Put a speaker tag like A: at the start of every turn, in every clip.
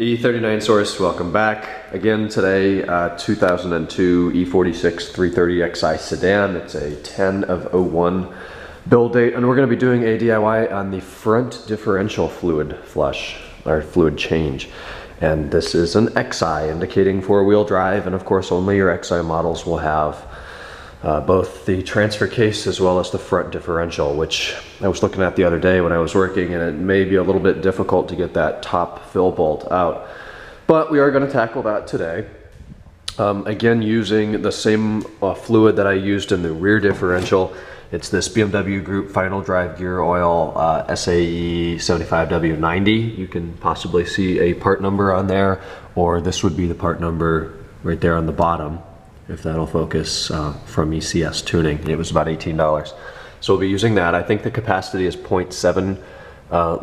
A: E39 source, welcome back. Again today, 2002 E46 330xi sedan. It's a 10 of 01 build date, and we're going to be doing a DIY on the front differential fluid flush, or fluid change. And this is an XI, indicating four-wheel drive, and of course only your XI models will have both the transfer case as well as the front differential, which I was looking at the other day when I was working, and it may be a little bit difficult to get that top fill bolt out. But we are going to tackle that today. Again, using the same fluid that I used in the rear differential. It's this BMW Group Final Drive Gear Oil SAE 75W90. You can possibly see a part number on there, or this would be the part number right there on the bottom, if that'll focus, from ECS Tuning. It was about $18. So we'll be using that. I think the capacity is 0.7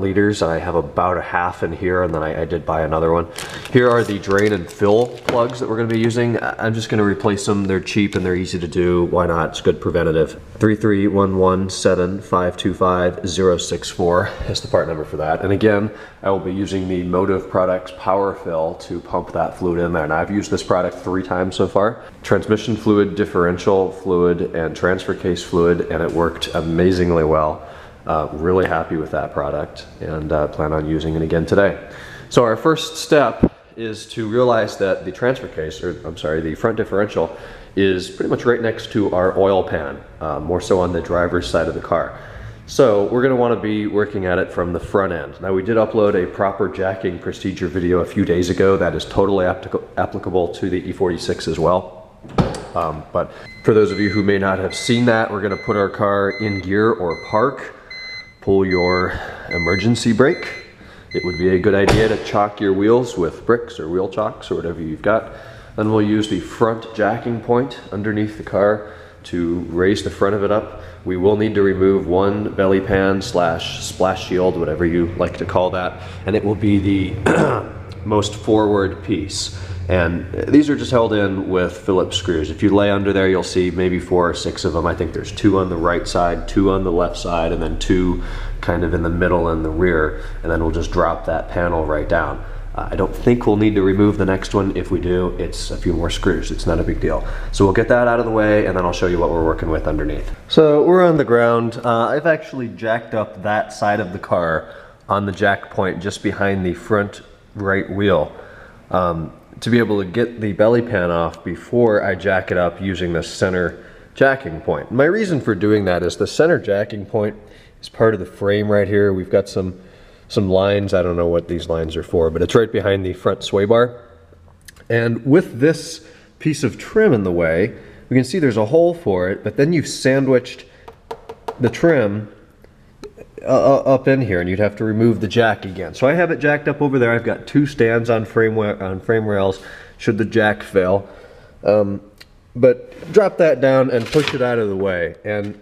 A: liters. I have about a half in here, and then I did buy another one. Here are the drain and fill plugs that we're going to be using. I'm just going to replace them. They're cheap and they're easy to do. Why not? It's good preventative. 33117525064 is the part number for that. And again, I will be using the Motive Products Power Fill to pump that fluid in there. Now, I've used this product 3 times so far. Transmission fluid, differential fluid, and transfer case fluid, and it worked amazingly well. Really happy with that product, and plan on using it again today. So our first step is to realize that the transfer case, or I'm sorry, the front differential is pretty much right next to our oil pan, more so on the driver's side of the car. So we're going to want to be working at it from the front end. Now, we did upload a proper jacking procedure video a few days ago that is totally applicable to the E46 as well. But for those of you who may not have seen that, we're going to put our car in gear or park. Pull your emergency brake. It would be a good idea to chalk your wheels with bricks or wheel chocks or whatever you've got. Then we'll use the front jacking point underneath the car to raise the front of it up. We will need to remove one belly pan / splash shield, whatever you like to call that, and it will be the most forward piece. And these are just held in with Phillips screws. If you lay under there, you'll see maybe 4 or 6 of them. I think there's 2 on the right side, 2 on the left side, and then 2 kind of in the middle and the rear. And then we'll just drop that panel right down. I don't think we'll need to remove the next one. If we do, it's a few more screws. It's not a big deal. So we'll get that out of the way, and then I'll show you what we're working with underneath. So we're on the ground. I've actually jacked up that side of the car on the jack point just behind the front right wheel, to be able to get the belly pan off before I jack it up using the center jacking point. My reason for doing that is the center jacking point is part of the frame right here. We've got some lines. I don't know what these lines are for, but it's right behind the front sway bar. And with this piece of trim in the way, we can see there's a hole for it, but then you've sandwiched the trim up in here, and you'd have to remove the jack again. So I have it jacked up over there. I've got 2 stands on frame rails should the jack fail. But drop that down and push it out of the way. And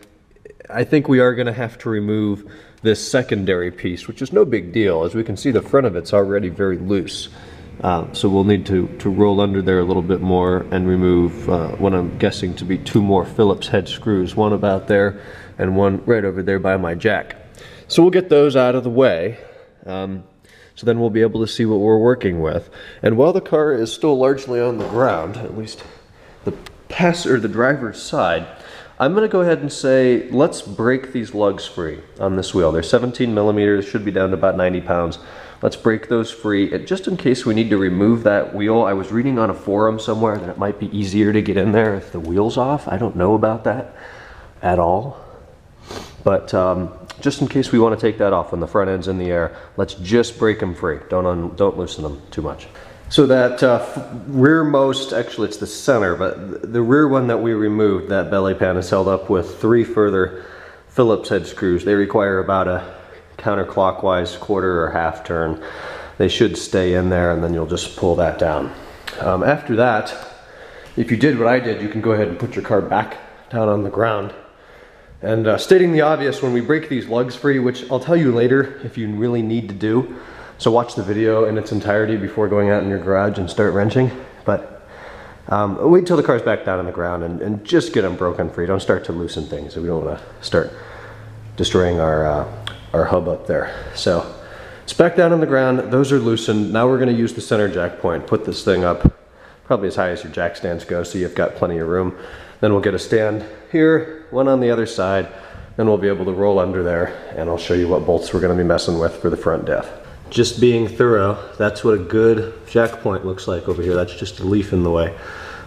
A: I think we are going to have to remove this secondary piece, which is no big deal. As we can see, the front of it's already very loose. So we'll need to roll under there a little bit more and remove what I'm guessing to be 2 more Phillips head screws, one about there and one right over there by my jack. So we'll get those out of the way, so then we'll be able to see what we're working with. And while the car is still largely on the ground, at least the driver's side, I'm going to go ahead and say, let's break these lugs free on this wheel. They're 17 millimeters, should be down to about 90 pounds. Let's break those free, and just in case we need to remove that wheel. I was reading on a forum somewhere that it might be easier to get in there if the wheel's off. I don't know about that at all. But just in case we want to take that off when the front end's in the air, let's just break them free. Don't loosen them too much. So that rearmost, actually it's the center, but the rear one that we removed, that belly pan, is held up with 3 further Phillips head screws. They require about a counterclockwise quarter or half turn. They should stay in there, and then you'll just pull that down. After that, if you did what I did, you can go ahead and put your car back down on the ground. And stating the obvious, when we break these lugs free, which I'll tell you later if you really need to do, so watch the video in its entirety before going out in your garage and start wrenching, but wait till the car's back down on the ground and just get them broken free. Don't start to loosen things. We don't want to start destroying our hub up there. So It's back down on the ground. Those are loosened. Now we're going to use the center jack point. Put this thing up probably as high as your jack stands go, so you've got plenty of room. Then we'll get a stand here, one on the other side. Then we'll be able to roll under there, and I'll show you what bolts we're going to be messing with for the front diff. Just being thorough, that's what a good jack point looks like over here. That's just a leaf in the way.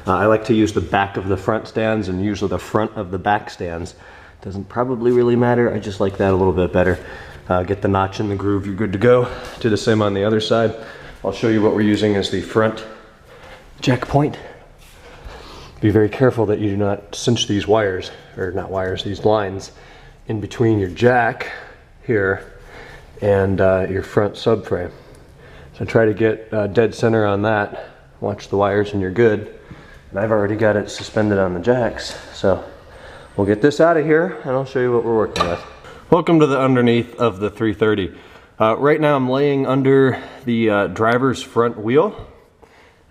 A: I like to use the back of the front stands and usually the front of the back stands. Doesn't probably really matter. I just like that a little bit better. Get the notch in the groove, you're good to go. Do the same on the other side. I'll show you what we're using as the front jack point. Be very careful that you do not cinch these wires, or not wires, these lines in between your jack here and your front subframe. So try to get dead center on that. Watch the wires and you're good. And I've already got it suspended on the jacks. So we'll get this out of here and I'll show you what we're working with. Welcome to the underneath of the 330. Right now I'm laying under the driver's front wheel,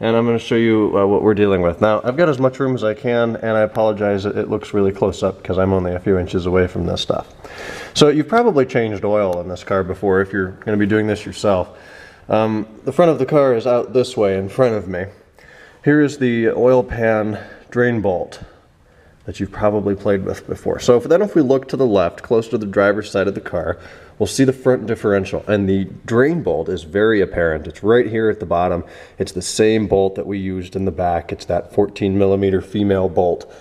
A: and I'm going to show you what we're dealing with. Now I've got as much room as I can, and I apologize it looks really close up because I'm only a few inches away from this stuff. So you've probably changed oil in this car before if you're going to be doing this yourself. The front of the car is out this way in front of me. Here is the oil pan drain bolt that you've probably played with before. So if we look to the left, close to the driver's side of the car, we'll see the front differential, and the drain bolt is very apparent. It's right here at the bottom. It's the same bolt that we used in the back. It's that 14mm female bolt.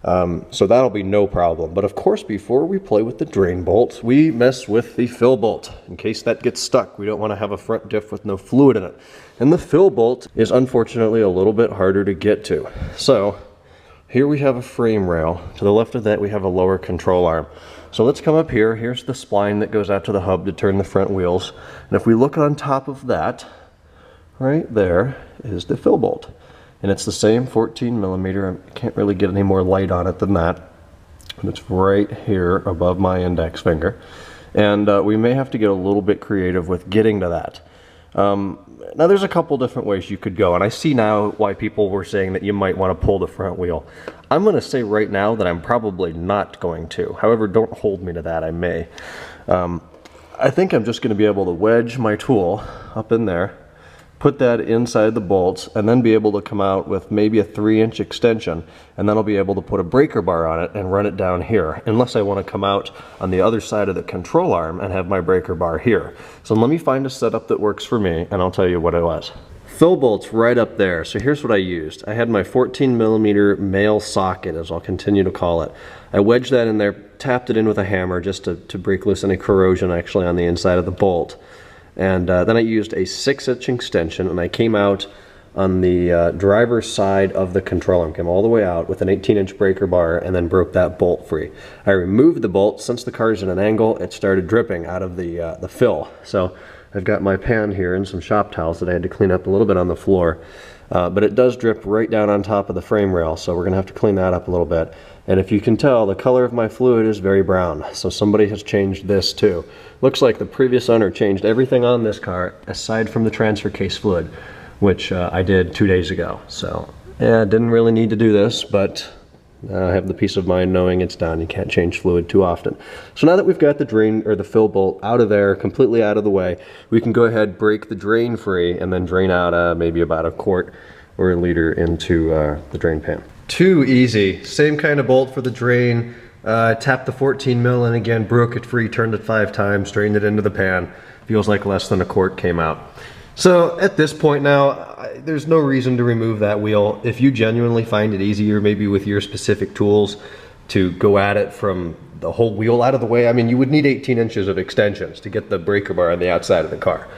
A: So that'll be no problem. But of course, before we play with the drain bolt, we mess with the fill bolt. In case that gets stuck, we don't want to have a front diff with no fluid in it. And the fill bolt is unfortunately a little bit harder to get to. So here we have a frame rail. To the left of that, we have a lower control arm. So let's come up here. Here's the spline that goes out to the hub to turn the front wheels. And if we look on top of that, right there is the fill bolt. And it's the same 14mm. I can't really get any more light on it than that. And it's right here above my index finger. And we may have to get a little bit creative with getting to that. Now there's a couple different ways you could go, and I see now why people were saying that you might want to pull the front wheel. I'm going to say right now that I'm probably not going to. However, don't hold me to that, I may. I think I'm just going to be able to wedge my tool up in there, put that inside the bolts, and then be able to come out with maybe a 3-inch extension, and then I'll be able to put a breaker bar on it and run it down here, unless I want to come out on the other side of the control arm and have my breaker bar here. So let me find a setup that works for me, and I'll tell you what it was. Fill bolts right up there. So here's what I used. I had my 14mm male socket, as I'll continue to call it. I wedged that in there, tapped it in with a hammer just to break loose any corrosion actually on the inside of the bolt. And then I used a 6-inch extension, and I came out on the driver's side of the control arm, came all the way out with an 18-inch breaker bar, and then broke that bolt free. I removed the bolt. Since the car's at an angle, it started dripping out of the fill. So I've got my pan here and some shop towels that I had to clean up a little bit on the floor. But it does drip right down on top of the frame rail, so we're going to have to clean that up a little bit. And if you can tell, the color of my fluid is very brown, so somebody has changed this too. Looks like the previous owner changed everything on this car aside from the transfer case fluid, which I did 2 days ago. So yeah, didn't really need to do this, but I have the peace of mind knowing it's done. You can't change fluid too often. So now that we've got the drain or the fill bolt out of there, completely out of the way, we can go ahead, break the drain free, and then drain out maybe about a quart or a liter into the drain pan. Too easy. Same kind of bolt for the drain. Tapped the 14mm and again broke it free, turned it 5 times, drained it into the pan. Feels like less than a quart came out. So at this point now, there's no reason to remove that wheel. If you genuinely find it easier, maybe with your specific tools, to go at it from the whole wheel out of the way, I mean, you would need 18 inches of extensions to get the breaker bar on the outside of the car.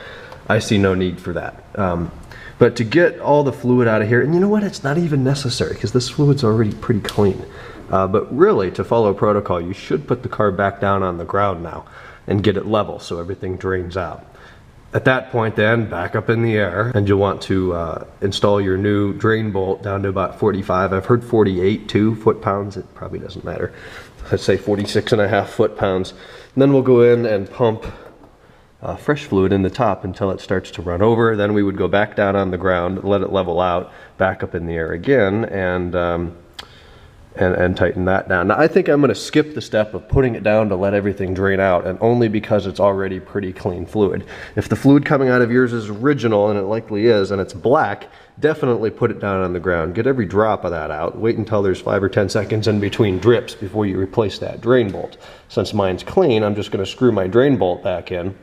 A: I see no need for that. But to get all the fluid out of here, and you know what, it's not even necessary because this fluid's already pretty clean. But really, to follow protocol, you should put the car back down on the ground now and get it level so everything drains out. At that point then, back up in the air, and you'll want to install your new drain bolt down to about 45. I've heard 48 too, foot-pounds. It probably doesn't matter. Let's say 46.5 foot-pounds. And then we'll go in and pump fresh fluid in the top until it starts to run over. Then we would go back down on the ground, let it level out, back up in the air again, and and tighten that down. Now I think I'm going to skip the step of putting it down to let everything drain out, and only because it's already pretty clean fluid. If the fluid coming out of yours is original, and it likely is, and it's black, definitely put it down on the ground. Get every drop of that out. Wait until there's 5 or 10 seconds in between drips before you replace that drain bolt. Since mine's clean, I'm just going to screw my drain bolt back in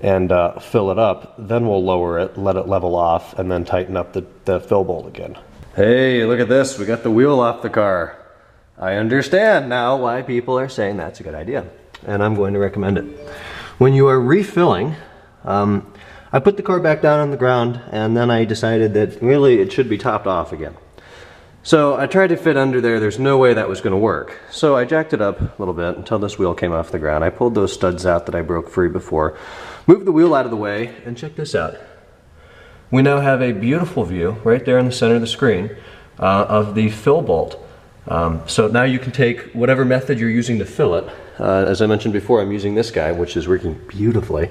A: and fill it up. Then we'll lower it, let it level off, and then tighten up the fill bolt again. Hey, look at this. We got the wheel off the car. I understand now why people are saying that's a good idea, and I'm going to recommend it. When you are refilling, I put the car back down on the ground, and then I decided that really it should be topped off again. So I tried to fit under there. There's no way that was going to work. So I jacked it up a little bit until this wheel came off the ground. I pulled those studs out that I broke free before, moved the wheel out of the way, and check this out. We now have a beautiful view right there in the center of the screen of the fill bolt. So now you can take whatever method you're using to fill it. As I mentioned before, I'm using this guy, which is working beautifully.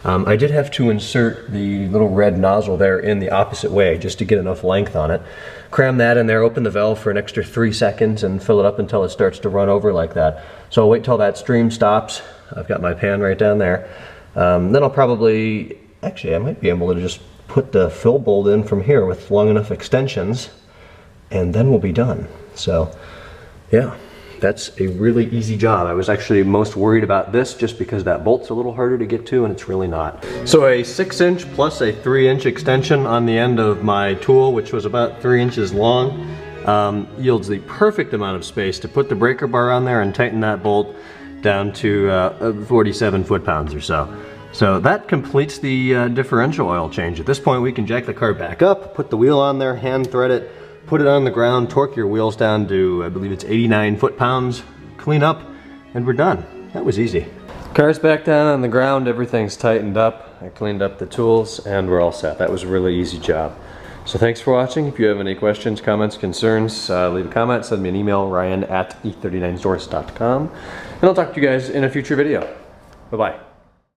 A: I did have to insert the little red nozzle there in the opposite way just to get enough length on it. Cram that in there, open the valve for an extra 3 seconds, and fill it up until it starts to run over like that. So I'll wait till that stream stops. I've got my pan right down there. Then I'll probably, actually I might be able to just put the fill bolt in from here with long enough extensions, and then we'll be done. So yeah, that's a really easy job. I was actually most worried about this just because that bolt's a little harder to get to, and it's really not. So a 6-inch plus a 3-inch extension on the end of my tool, which was about 3 inches long, yields the perfect amount of space to put the breaker bar on there and tighten that bolt down to 47 foot-pounds or so. So that completes the differential oil change. At this point we can jack the car back up, put the wheel on there, hand thread it, put it on the ground, torque your wheels down to, I believe it's 89 foot-pounds, clean up, and we're done. That was easy. Car's back down on the ground, everything's tightened up. I cleaned up the tools, and we're all set. That was a really easy job. So thanks for watching. If you have any questions, comments, concerns, leave a comment, send me an email, ryan@e39source.com, and I'll talk to you guys in a future video. Bye-bye.